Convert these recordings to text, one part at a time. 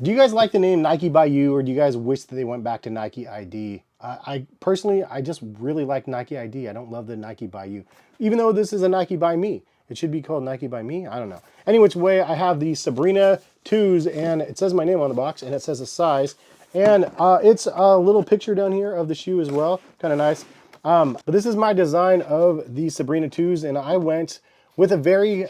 Do you guys like the name Nike by You, or do you guys wish that they went back to Nike ID? I personally, I just really like Nike ID. I don't love the Nike by You. Even though this is a Nike by Me. It should be called Nike by Me. I don't know. Any which way, I have the Sabrina 2s, and it says my name on the box, and it says a size. And it's a little picture down here of the shoe as well. Kind of nice. But this is my design of the Sabrina 2s, and I went with a very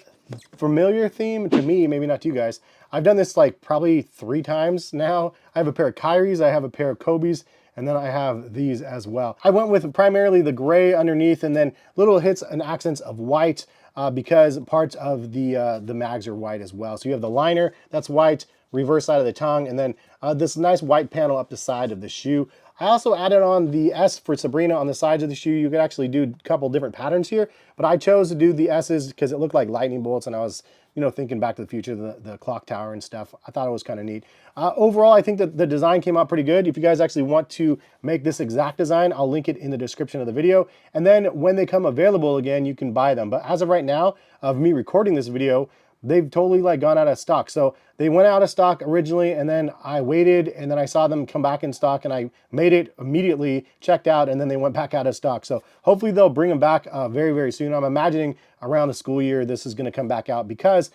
familiar theme to me, maybe not to you guys. I've done this like probably 3 times now. I have a pair of Kyries, I have a pair of Kobe's, and then I have these as well. I went with primarily the gray underneath and then little hits and accents of white because parts of the mags are white as well. So you have the liner, that's white, reverse side of the tongue, and then this nice white panel up the side of the shoe. I also added on the S for Sabrina on the sides of the shoe. You could actually do a couple different patterns here, but I chose to do the S's because it looked like lightning bolts, and I was, you know, thinking back to the future, the clock tower and stuff. I thought it was kind of neat. Overall, I think that the design came out pretty good. If you guys actually want to make this exact design, I'll link it in the description of the video. And then when they come available again, you can buy them. But as of right now, of me recording this video, they've totally like gone out of stock. So they went out of stock originally, and then I waited, and then I saw them come back in stock, and I made it immediately, checked out, and then they went back out of stock. So hopefully they'll bring them back very, very soon. I'm imagining around the school year this is going to come back out because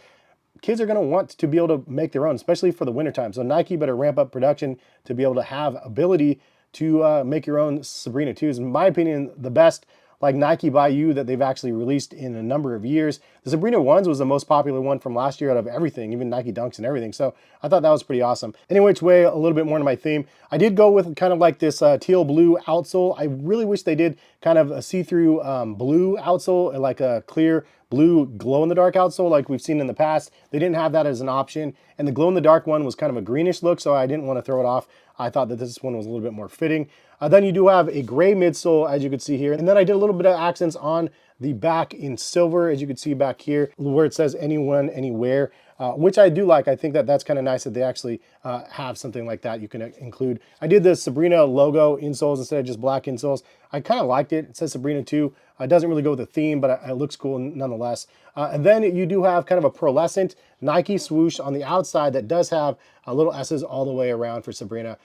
kids are going to want to be able to make their own, especially for the wintertime. So Nike better ramp up production to be able to have ability to make your own Sabrina 2s. In my opinion, the best like Nike by You that they've actually released in a number of years. The Sabrina 1s was the most popular one from last year out of everything, even Nike Dunks and everything. So I thought that was pretty awesome. Anyway, which way, a little bit more to my theme. I did go with kind of like this teal blue outsole. I really wish they did kind of a see-through blue outsole, like a clear blue glow-in-the-dark outsole like we've seen in the past. They didn't have that as an option, and the glow-in-the-dark one was kind of a greenish look, so I didn't want to throw it off. I thought that this one was a little bit more fitting. Then you do have a gray midsole, as you can see here, and then I did a little bit of accents on the back in silver, as you can see back here, where it says anyone, anywhere, which I do like. I think that that's kind of nice that they actually have something like that you can include. I did the Sabrina logo insoles instead of just black insoles. I kind of liked it. It says Sabrina 2. It doesn't really go with the theme, but it looks cool nonetheless. And then you do have kind of a pearlescent Nike swoosh on the outside that does have little S's all the way around for Sabrina.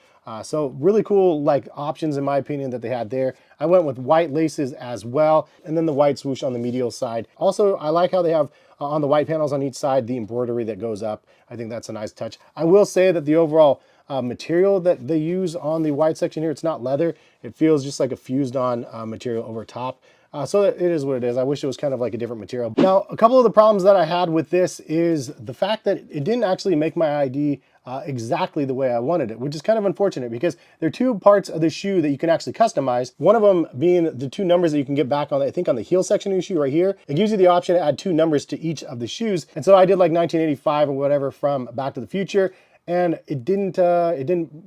So really cool like options in my opinion that they had there. I went with white laces as well, and then the white swoosh on the medial side. Also, I like how they have on the white panels on each side the embroidery that goes up. I think that's a nice touch. I will say that the overall material that they use on the white section here, it's not leather. It feels just like a fused on material over top. So it is what it is. I wish it was kind of like a different material. Now, a couple of the problems that I had with this is the fact that it didn't actually make my ID exactly the way I wanted it, which is kind of unfortunate because there are 2 parts of the shoe that you can actually customize. One of them being the 2 numbers that you can get back on, I think on the heel section of your shoe right here. It gives you the option to add 2 numbers to each of the shoes. And so I did like 1985 or whatever from Back to the Future, and it didn't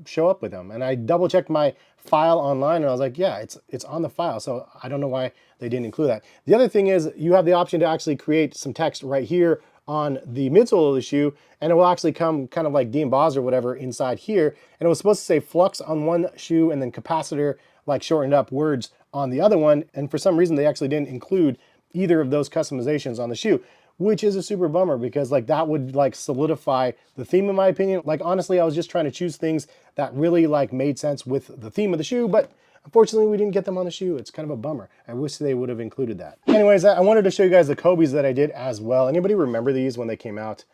show up with them. And I double checked my file online, and I was like, yeah, it's on the file. So I don't know why they didn't include that. The other thing is you have the option to actually create some text right here on the midsole of the shoe, and it will actually come kind of like de-embossed or whatever inside here. And it was supposed to say flux on one shoe and then capacitor, like shortened up words on the other one. And for some reason, they actually didn't include either of those customizations on the shoe, which is a super bummer because like that would like solidify the theme in my opinion. Like honestly, I was just trying to choose things that really like made sense with the theme of the shoe, but unfortunately we didn't get them on the shoe. It's kind of a bummer. I wish they would have included that. Anyways, I wanted to show you guys the Kobe's that I did as well. Anybody remember these when they came out?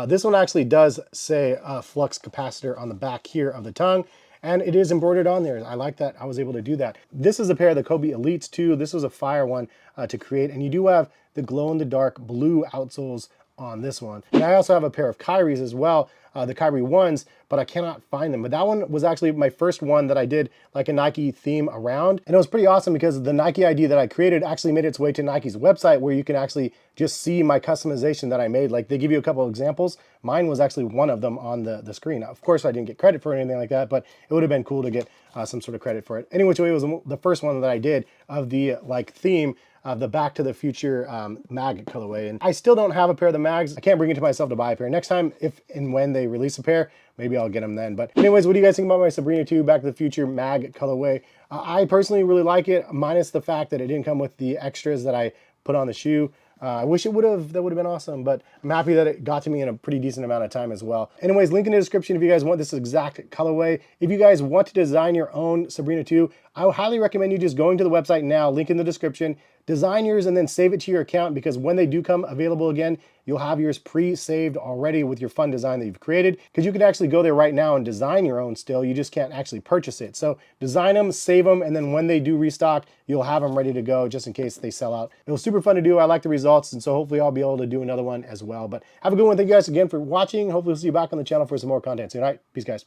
This one actually does say flux capacitor on the back here of the tongue, and it is embroidered on there. I like that I was able to do that. This is a pair of the Kobe Elites too. This was a fire one to create, and you do have the glow-in-the-dark blue outsoles on this one. And I also have a pair of Kyries as well, the Kyrie 1s, but I cannot find them. But that one was actually my first one that I did like a Nike theme around. And it was pretty awesome because the Nike ID that I created actually made its way to Nike's website where you can actually just see my customization that I made. Like they give you a couple of examples. Mine was actually one of them on the screen. Of course, I didn't get credit for anything like that, but it would have been cool to get some sort of credit for it. Anyway, it was the first one that I did of the like theme of the Back to the Future mag colorway. And I still don't have a pair of the mags. I can't bring it to myself to buy a pair. Next time, if and when they release a pair, maybe I'll get them then. But anyways, what do you guys think about my Sabrina 2 Back to the Future mag colorway? I personally really like it, minus the fact that it didn't come with the extras that I put on the shoe. I wish that would have been awesome, but I'm happy that it got to me in a pretty decent amount of time as well. Anyways, link in the description if you guys want this exact colorway. If you guys want to design your own Sabrina 2, I would highly recommend you just going to the website now, link in the description, design yours and then save it to your account, because when they do come available again, you'll have yours pre-saved already with your fun design that you've created, because you can actually go there right now and design your own still. You just can't actually purchase it. So design them, save them, and then when they do restock, you'll have them ready to go just in case they sell out. It was super fun to do. I like the results, and so hopefully I'll be able to do another one as well. But have a good one. Thank you guys again for watching. Hopefully we'll see you back on the channel for some more content soon. All right, peace guys.